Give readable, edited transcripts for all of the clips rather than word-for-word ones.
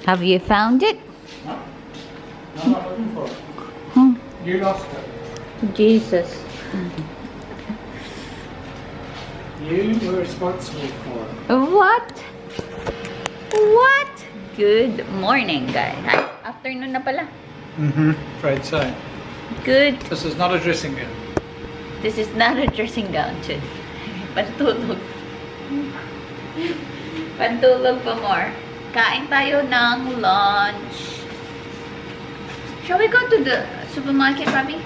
Have you found it? No? I'm not looking for it. Hmm. You lost it. Jesus. You were responsible for it. What? What? Good morning, guys. Hi. Afternoon na pala. Afraid so. Good. This is not a dressing gown. This is not a dressing gown, Chud. Pantulog. Pantulog pa more. Kain tayo ng lunch. Shall we go to the supermarket, Bobby?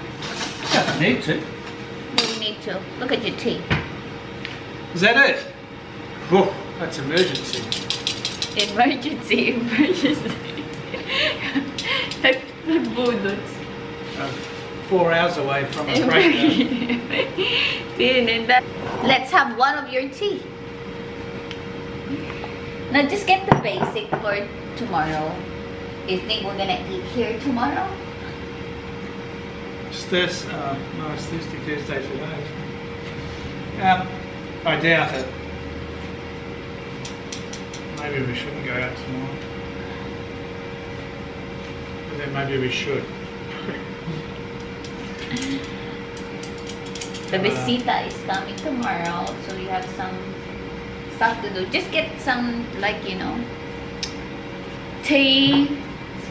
Yeah, I need to. No, we need to. Look at your tea. Is that it? Whoa, that's emergency. Emergency, emergency. Nagbudots. 4 hours away from a breakdown. Let's have one of your tea. Now, just get the basic for tomorrow. You think we're gonna eat here tomorrow? It's this, no, it's Tuesday today. I doubt it. Maybe we shouldn't go out tomorrow. But then maybe we should. The visita is coming tomorrow, so we have some stuff to do. Just get some, like, you know, tea,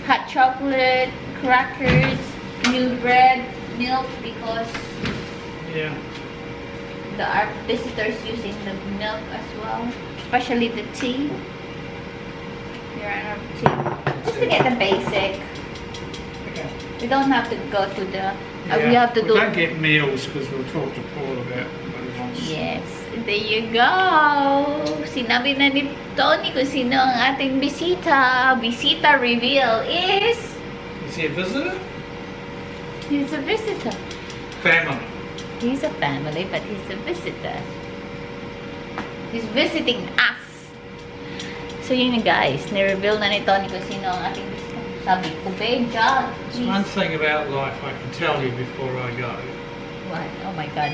hot chocolate, crackers, new bread, milk, because Yeah. our visitors using the milk as well, especially the tea. Here I have tea. Just to get the basic. Okay. We don't have to go to the. We Yeah, have to do. don't get meals because we'll talk to Paul about what he wants. Yes, there you go. Sinabi na ni Tony kung sino ang ating bisita. Bisita reveal is... Is he a visitor? He's a visitor. Family. He's a family, but he's a visitor. He's visiting us. So yun na, guys. Ni-reveal na ni Tony kung sino ang ating bisita. Sabi ko, Beja. There's one thing about life I can tell you before I go. What? Oh my God.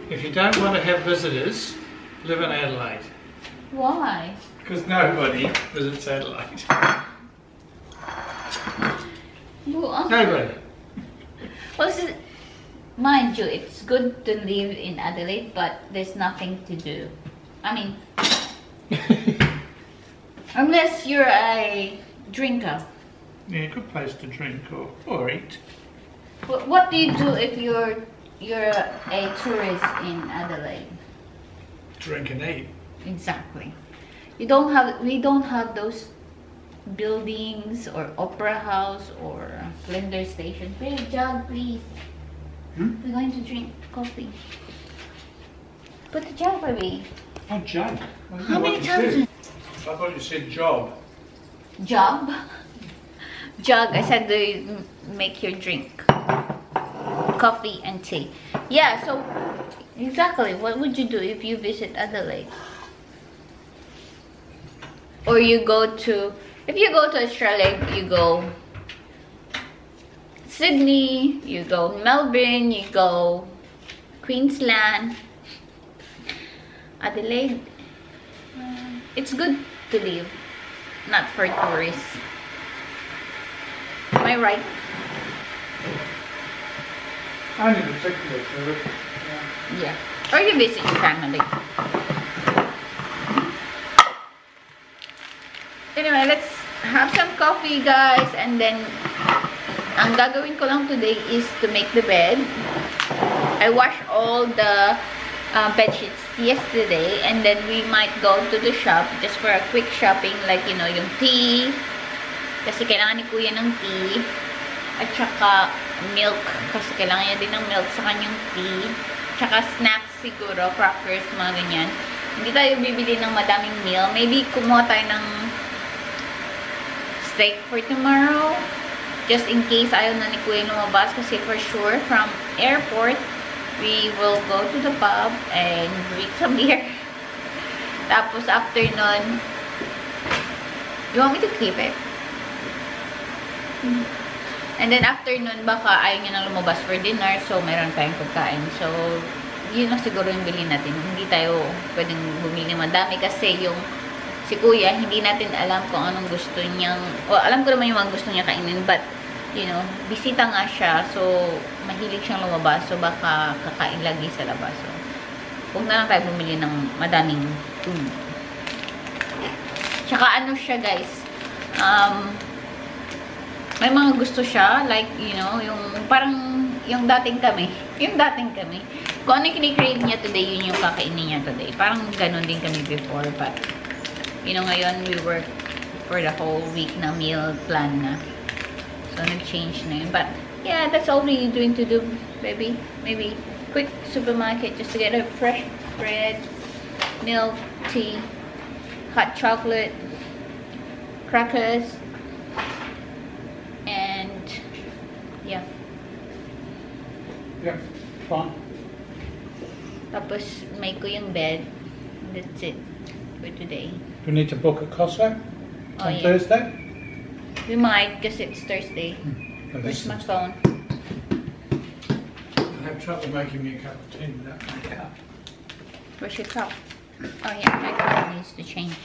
If you don't want to have visitors, live in Adelaide. Why? Because nobody visits Adelaide. Well, Nobody. mind you, it's good to live in Adelaide, but there's nothing to do. I mean, unless you're a drinker. Yeah, good place to drink or eat. What do you do if you're a tourist in Adelaide? Drink and eat. Exactly. We don't have those buildings or opera house or Flinders Station. Big jug, please. We're going to drink coffee. Put the jug, baby. Oh, jug. How many times? I thought you said job. Jug? Jug, I said to make your drink. Coffee and tea. Yeah, so exactly, what would you do if you visit Adelaide? Or you go to, if you go to Australia, you go Sydney, you go Melbourne, you go Queensland, Adelaide. It's good to live, not for tourists. Am I right? Only particularly for it. Yeah. Or you visit your family. Anyway, let's have some coffee, guys, and then ang gagawin ko lang today is to make the bed. I washed all the bed sheets yesterday, and then we might go to the shop just for a quick shopping, like, you know, yung tea, kasi kailangan ni Kuya ng tea, at saka milk, kasi kailangan niya din ng milk sa kanyang tea, tsaka snacks siguro, crackers, mga ganyan. Hindi tayo bibili ng madaming meal. Maybe kumuha tayo ng steak for tomorrow, just in case ayaw na ni Kuya lumabas, kasi for sure from airport we will go to the pub and drink some beer. Tapos after nun, you want me to keep it? And then after nun, baka ayaw niya na lumabas for dinner, so meron tayong pagkain. So yun lang siguro yung bilhin natin. Hindi tayo pwedeng bumili madami kasi yung si Kuya, hindi natin alam kung anong gusto niyang, alam ko naman yung mga gusto niya kainin, but, you know, bisita nga siya, so, mahilig siyang lumabas, so, baka kakain lagi sa labas. So, huwag na lang tayo bumili ng madaming food. Tsaka, ano siya, guys, may mga gusto siya, like, you know, yung, parang, yung dating kami, kung ano yung kinikrave niya today, yun yung kakainin niya today. Parang ganun din kami before, but, you know, ngayon, we work for the whole week na meal plan na. So, nag-change na yun. But, yeah, that's all we're going to do, baby. Maybe quick supermarket just to get a fresh bread, milk, tea, hot chocolate, crackers, and, yeah. Yeah, fine. Tapos, make ko yung bed. That's it for today. Do we need to book a Costco on Yeah. Thursday? We might, because it's Thursday. Oh, Where's this my is- phone? I have trouble making me a cup of tea without my cup. Where's your cup? Oh yeah, my cup needs to change.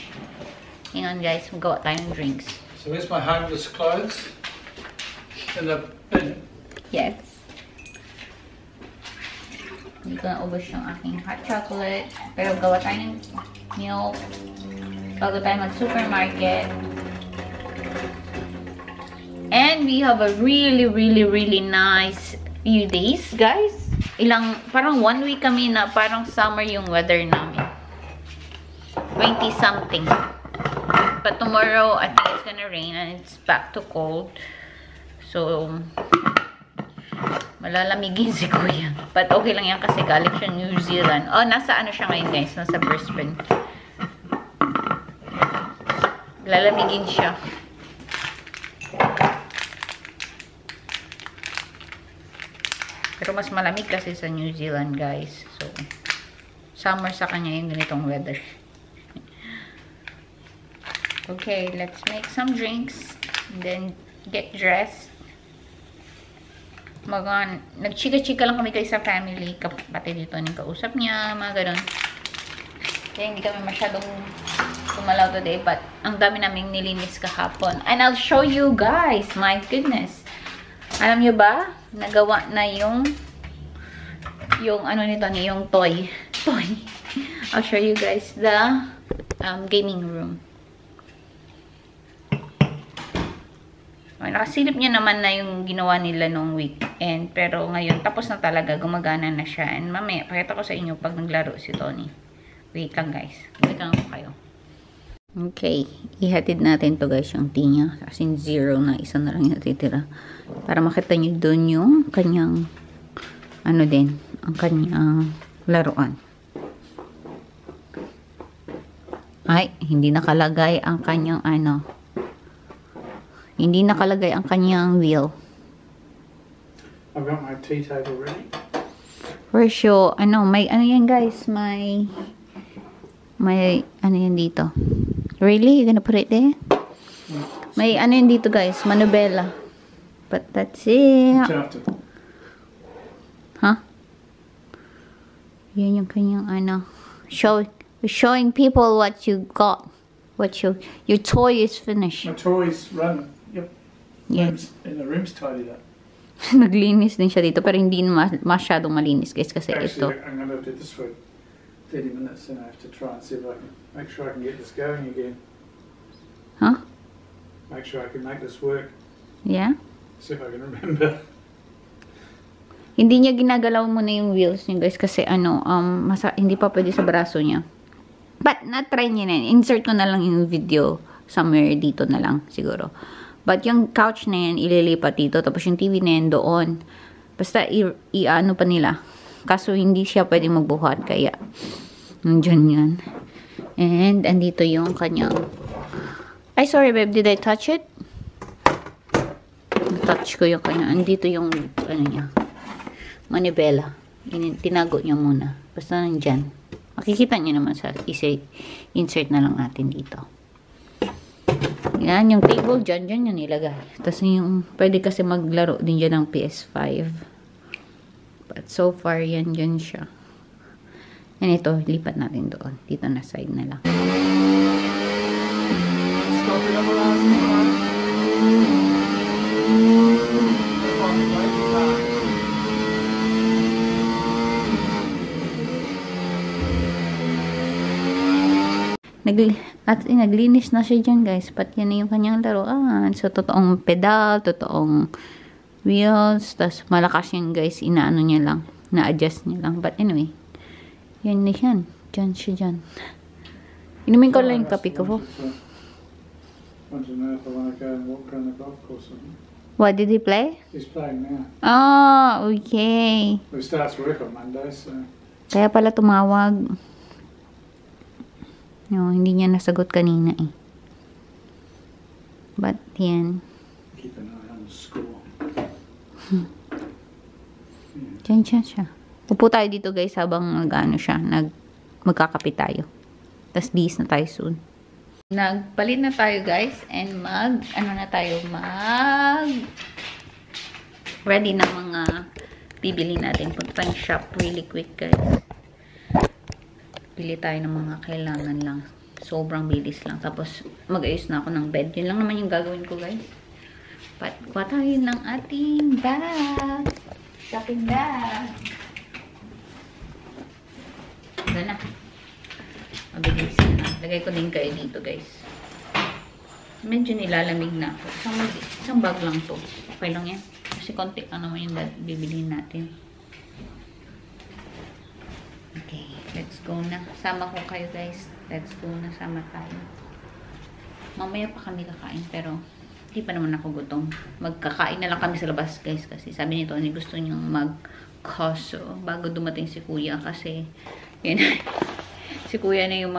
Hang on guys, magawa tayong drinks. So where's my homeless clothes? In the bin. Yes. Hindi ko na ubos yung aking hot chocolate. Pero gawa tayo ng milk. Bago tayo mag-supermarket. And we have a really nice few days, guys. Parang 1 week kami na parang summer yung weather namin. 20 something. But tomorrow, I think it's gonna rain and it's back to cold. So, malalamigin si Kuya. But okay lang yan kasi galing siya New Zealand. Oh, nasa ano siya ngayon guys? Nasa Brisbane. Lalamigin siya. Pero mas malamig kasi sa New Zealand guys. So, summer sa kanya yung ganitong weather. Okay, let's make some drinks. And then, get dressed. Nagchika-chika lang kami kayo sa family. Pati dito yung kausap niya, mga ganun. Kaya hindi kami masyadong kumalaw today. But, ang dami naming nilinis kahapon. And I'll show you guys. My goodness. Alam nyo ba? Nagawa na yung ano nito ni, yung toy. I'll show you guys the gaming room. Nakasilip niya naman na yung ginawa nila nung weekend. Pero ngayon, tapos na talaga. Gumagana na siya. And mamaya, pakita ko sa inyo pag naglaro si Tony. Wait lang guys. Wait lang ako kayo. Okay. Ihatid natin to guys yung tea niya. As in 0 na. Isa na lang yung natitira. Para makita nyo dun yung kanyang ano din. Ang kanyang laruan. Ay, hindi nakalagay ang kanyang ano. Hindi nakalagay ang kanyang wheel. I've got my tea table ready. For sure. May ano yan guys, may ano yan dito. Really? You're gonna put it there? May ano yan dito guys, manubela. But that's it. Huh? Yan yung kanyang ano. Showing people what you got. What your toy is finished. My toys run. Yep. Yes. And the room's tidied up. Naglinis din siya dito pero hindi masyadong malinis guys kasi ito. Actually, I'm going to do this for 30 minutes and I have to try and see if I can make sure I can get this going again. Huh? Make sure I can make this work. Yeah? See if I can remember. Hindi niya ginagalaw muna yung wheels niya guys kasi hindi pa pwede sa braso niya. But na-try niya na. Insert ko na lang yung video somewhere dito na lang siguro. But yung couch na yan, ililipat dito. Tapos yung TV na yan doon. Basta, i-ano pa nila. Kaso, hindi siya pwedeng magbuhat. Kaya, nandiyan yan. And, andito yung kanyang... Ay, sorry babe. Did I touch it? Touch ko yung kanya. Andito yung, ano niya. Manibela. Tinago niya muna. Basta nandiyan. Makikita niyo naman sa insert na lang natin dito. Yan, yung table dyan yung nilagay. Tapos yung, pwede kasi maglaro din dyan ng PS5. But so far, yan dyan siya. And ito, lipat natin doon. Dito na side na lang. coffee on the last one. Naglinis na siya dyan, guys. But yan na yung kanyang laruan. So, totoong pedal, totoong wheels. Tapos, malakas yan, guys. Inaano niya lang. Na-adjust niya lang. But anyway, yan na yan. Dyan siya dyan. Inumin ko lang yung kape ko po. Want to know if I want to go and walk around the golf course or not. What did he play? He's playing now. Oh, okay. He starts work on Monday, so... Kaya pala tumawag. No, hindi niya nasagot kanina eh. But, yan. Keep an eye on the score. Diyan siya. Upo tayo dito, guys, habang magkakape tayo. Tapos, bis na tayo soon. Nagpalit na tayo, guys, and ready na mga bibili natin. Punta tayong shop really quick, guys. Pili tayo ng mga kailangan lang. Sobrang bilis lang. Tapos, mag-ayos na ako ng bed. Yun lang naman yung gagawin ko, guys. But, kuha tayo ng ating bag. Shopping bag. Ito na. Mabilis na. Lagay ko din kayo dito, guys. Medyo nilalamig na ako. Isang bag lang to. Okay lang yan. Kasi konti lang naman yung bibiliin natin. Okay. Let's go na. Sama ko kayo, guys. Let's go na. Sama tayo. Mamaya pa kami kakain. Pero, hindi pa naman ako gutom. Magkakain na lang kami sa labas, guys. Kasi sabi nito, gusto niyang mag-koso bago dumating si kuya. Kasi, yun, si kuya na yung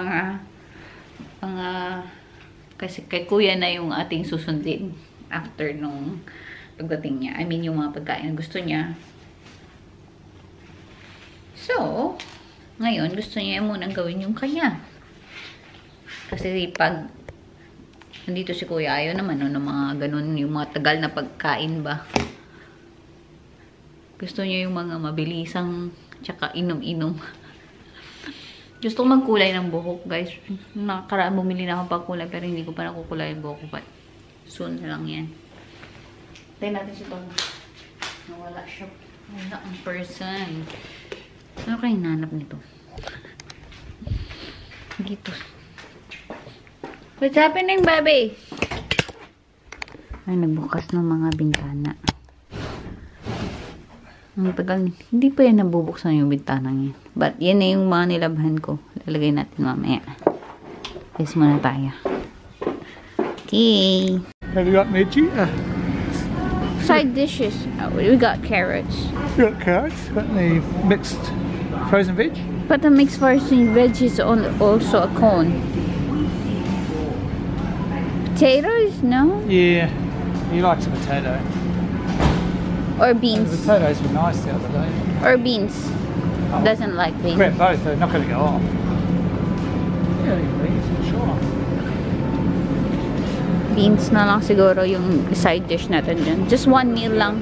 kasi kay kuya na yung ating susundin after nung pagdating niya. I mean, yung mga pagkain na gusto niya. So, ngayon, gusto niya munang gawin yung kanya. Kasi pag nandito si kuya, ayaw naman ng mga ganun, yung mga tagal na pagkain ba. Gusto niya yung mga mabilisang tsaka inom-inom. Gusto ko magkulay ng buhok, guys. Nakakaraan bumili na ako pagkulay, pero hindi ko pa nakukulay yung buhok ko. But soon na lang yan. Tayo natin si Tom. Nawala siya. Wala ang person. Ano kayo nanap nito? Dito. What's happening, baby? Ay, nagbukas ng mga bintana. Ang tagal. Hindi pa yan nabubuksan yung bintanang yan. But, yan na yung mga nilabhan ko. Lalagay natin mamaya. Yes muna tayo. Okay. Have you got Michi? Side dishes. We got carrots. You got carrots? Got any mixed frozen veg? But the mixed frozen veg is also a cone. Potatoes? No? Yeah. He likes a potato. Or beans. The potatoes were nice the other day. Or beans. Oh. Doesn't like beans. Grab both, they're not going to go off. Yeah, beans, sure. Beans na lang siguro yung side dish natin dyan. Just one meal lang.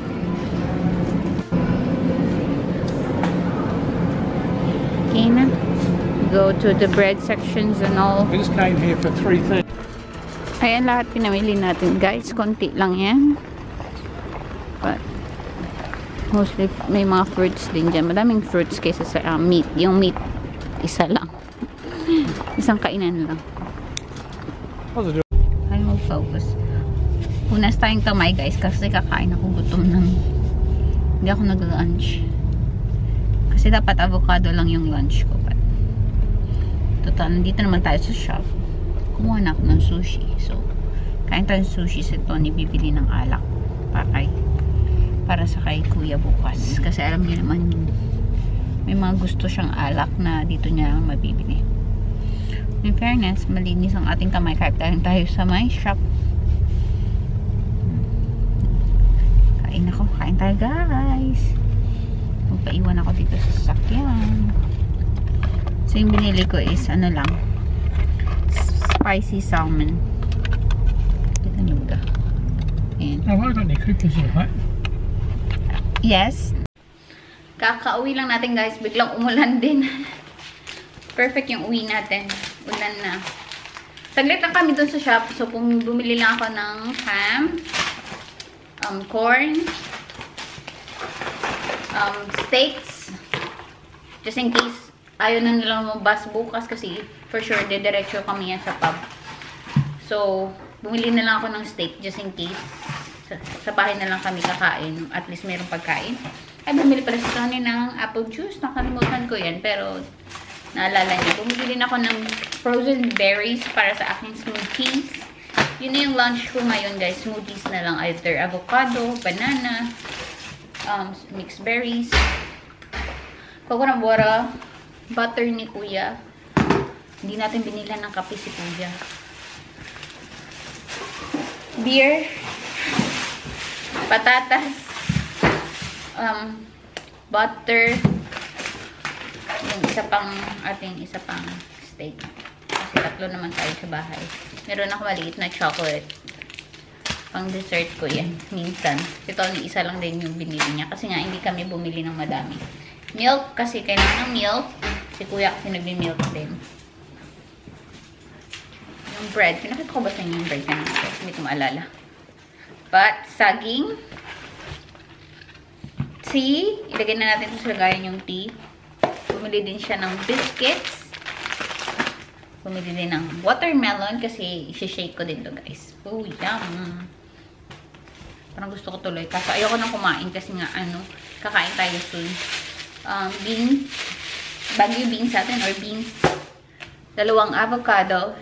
Okay na. Go to the bread sections and all. We just came here for 3 things. Ayan lahat pinamili natin, guys. Konti lang yan. But mostly may mga fruits din dyan. Madaming fruits kaysa sa meat. Yung meat, isa lang. Isang kainan lang. Ay, mag-focus. Unas tayong kamay, guys, kasi kakain ako gutom ng hindi ako nag-lunch. Kasi dapat avocado lang yung lunch ko. But total, nandito naman tayo sa shop. Kumuha na ako ng sushi. So, kain tayo ng sushi sa Tony. Bibili ng alak. Para sa kay kuya bukas. Kasi alam niyo naman, may mga gusto siyang alak na dito niya mabibili. In fairness, malinis ang ating kamay kahit tayo sa may shop. Kain tayo, guys. Magpaiwan ako dito sa sasakyan. So yung binili ko is ano lang, spicy salmon. Kita nyo ba? Ayan. Oh, I got any cookies in it. Yes. Kakauwi lang natin, guys. Biglang umulan din. Perfect yung uwi natin. Ulan na. Saglit lang kami dun sa shop. So, bumili lang ako ng ham, corn, steaks. Just in case ayaw na nilang mabas bukas kasi for sure, diretso kami yan sa pub. So, bumili na lang ako ng steak just in case. Sa bahay na lang kami kakain. At least mayroong pagkain. Ay, bumili pala si Tony ng apple juice. Nakalimutan ko yan. Pero, naalala niya. Bumili din ako ng frozen berries para sa aking smoothies. Yun na yung lunch ko ngayon, guys. Smoothies na lang. Either avocado, banana, mixed berries, coconut water, butter ni Kuya. Hindi natin binila ng kape si Kuya. Beer, patatas, butter, yung isa pang steak. Kasi tatlo naman tayo sa bahay. Meron ako maliit na chocolate. Pang dessert ko yan. Minsan. Ito, isa lang din yung binili niya. Kasi nga, hindi kami bumili ng madami. Milk, kasi kailangan ng milk. Si Kuya kasi nagbi-milk din. Yung bread. Pinakita ko ba sa inyo yung bread kanina? Hindi ko maalala. But, saging. Tea. Ilagay na natin sa lagayan yung tea. Bumili din siya ng biscuits. Bumili din ng watermelon kasi isi-shake ko din to, guys. Oh, yum. Parang gusto ko tuloy. Kaso ayoko nang kumain kasi nga, kakain tayo soon. Beans. Baguio beans natin or beans. 2 avocados.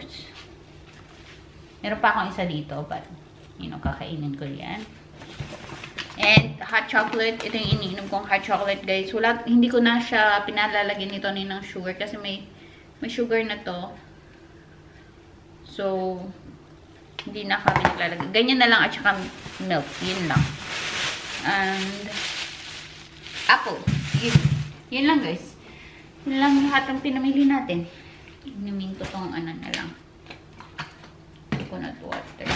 Meron pa akong isa dito, but, kakainin ko yan. And, hot chocolate. Ito yung iniinom kong hot chocolate, guys. Hindi ko na siya pinalalagyan nito ng sugar kasi may sugar na to. So, hindi na kami naglalagay. Ganyan na lang at saka milk. Yun lang. And, apple. Yun lang, guys. Yun lang lahat ang pinamili natin. Inumin ko tong na lang. Coconut water.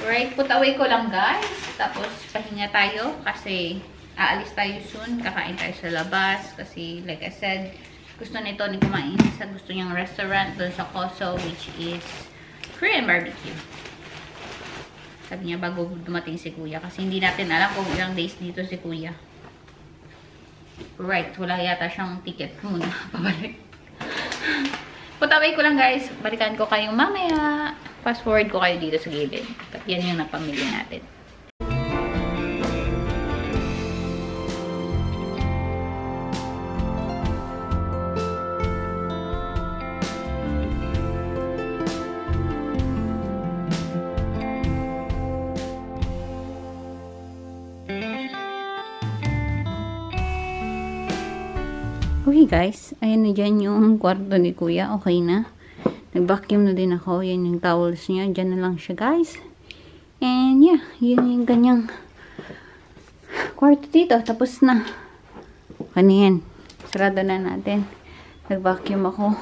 Right, put away ko lang, guys. Tapos, pahinga tayo kasi aalis tayo soon. Kakain tayo sa labas kasi, like I said, gusto nito ni kumain sa gusto niyang restaurant doon sa Coso, which is Korean barbecue. Sabi niya bago dumating si Kuya kasi hindi natin alam kung ilang days dito si Kuya. Right, wala yata siyang ticket muna. Pabalik. Putaway ko lang, guys. Balikan ko kayong mamaya. Fast forward ko kayo dito sa gilid. Yan yung napamili natin. Okay, guys. Ayan na dyan yung kwarto ni Kuya. Okay na. Nag-vacuum na din ako. Yan yung towels niya. Dyan na lang siya, guys. And yeah, yun yung ganyang kwarto dito. Tapos na. Kanyan. Sarado na natin. Nag-vacuum ako.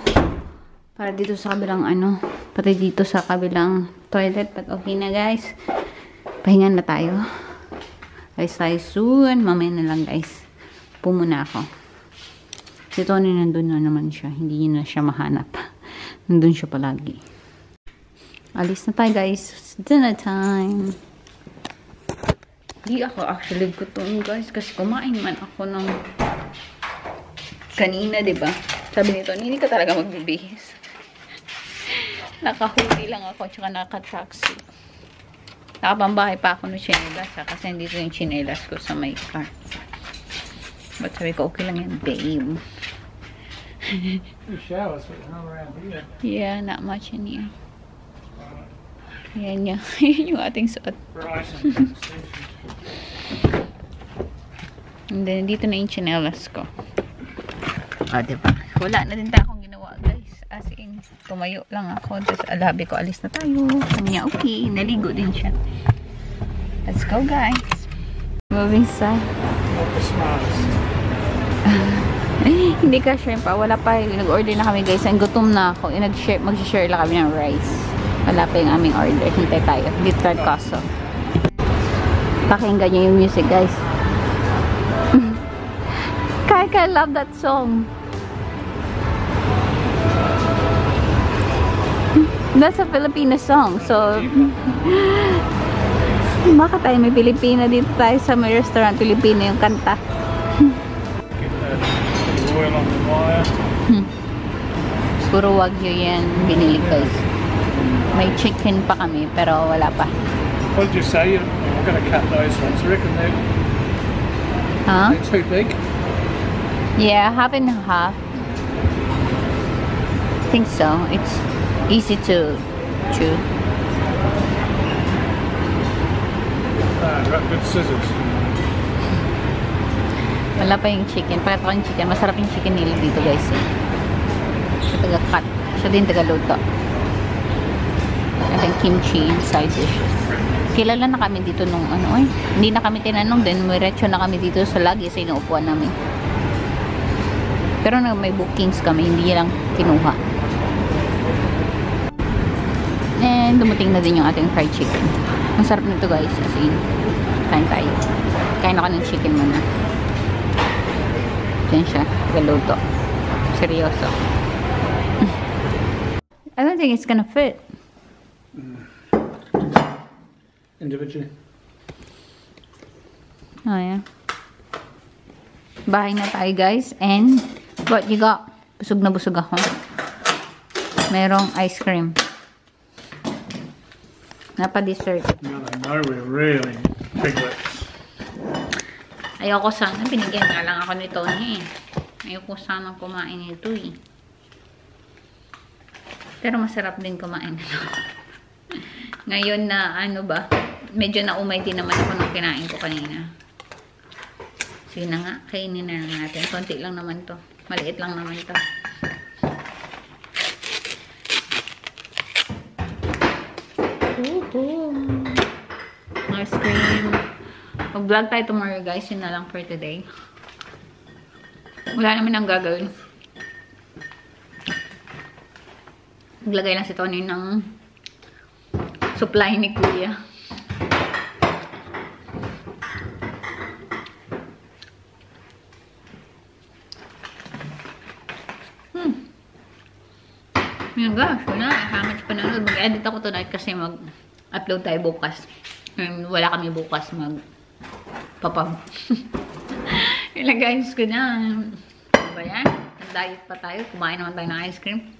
Para dito sa kabilang pati dito sa kabilang toilet. But okay na, guys. Pahingan na tayo. Guys, tayo soon. Mamaya na lang, guys. Pumuna ako. Si Tony nandun na naman siya. Hindi niya na siya mahanap. Nandun siya palagi. Alis na tayo, guys. It's dinner time. Hindi ako actually gutom, guys. Kasi kumain man ako ng kanina, diba? Sabi ni Tony, hindi ka talaga magbibihis. Nakahuli lang ako. Tsaka naka-tracksuit. Nakapambahay pa ako ng chinelas. Kasi nandito yung chinelas ko sa my car. But sabi ko, okay lang yan, babe. Your showers are around here. Yeah, not much in here. Yan niya. Yan yung ating suot. And then, dito na yung chinelas ko. Diba? Wala na din akong ginawa, guys. As in, tumayo lang ako. Tapos, alabi ko, alis na tayo. Sabi niya, okay. Naligo din siya. Let's go, guys. Moving side. Not the smartest. Hindi ka shrimp pa. Wala pa. Nag-order na kami, guys. Ang gutom na ako. Mag-share lang kami ng rice. Wala pa yung aming order. Hintay tayo. Gift card Coso. Pakinggan nyo yung music, guys. I love that song. That's a Filipino song. So, baka tayo may Pilipina dito tayo sa may restaurant. Pilipino yung kanta. Get the oil on the wire. Puro wagyu yan binili guys. May chicken pa kami pero wala pa. What did you say? I'm going to cut those ones. I reckon Huh? they're too big. Yeah, half and half. I think so. It's easy to chew. I've got good scissors. Wala pa yung chicken. Pakita ko yung chicken. Masarap yung chicken nila dito guys. Siya taga-cut. Siya din taga-luto. At yung kimchi side dishes. Kilala na kami dito nung ano eh. Hindi na kami tinanong din. Miretso na kami dito sa lagi sa inuupuan namin. Pero may bookings kami. Hindi lang kinuha. And dumating na din yung ating fried chicken. Ang sarap nito guys. As in, kain tayo. Kain ako ng chicken muna. Diyan siya. Galuto. Seryoso. I don't think it's gonna fit. Individually. Oh yeah. Bahay na tayo guys. And what you got? Busog na busog ako. Merong ice cream. Napa-dessert. Now they know we're really piglets. Ayoko sana. Binigyan nga lang ako ni Tony eh. Ayoko sana kumain nito eh. Pero masarap din kumain nito. Ngayon na ano ba, medyo naumay din naman ako nung kinain ko kanina. Sige na nga, kainin na natin. Konti lang naman to. Maliit lang naman to. Ice cream. Mag-vlog tayo tomorrow guys. Yun na lang for today. Wala naman ang gagawin. Maglagay lang si Tony ng supply ni Kuya. Yun guys, wala. Hamat pa nanood. Mag-edit ako tonight kasi mag-upload tayo bukas. Wala kami bukas mag-papab. Yun guys ko na. Ano ba yan? Diet pa tayo. Kumain naman tayo ng ice cream.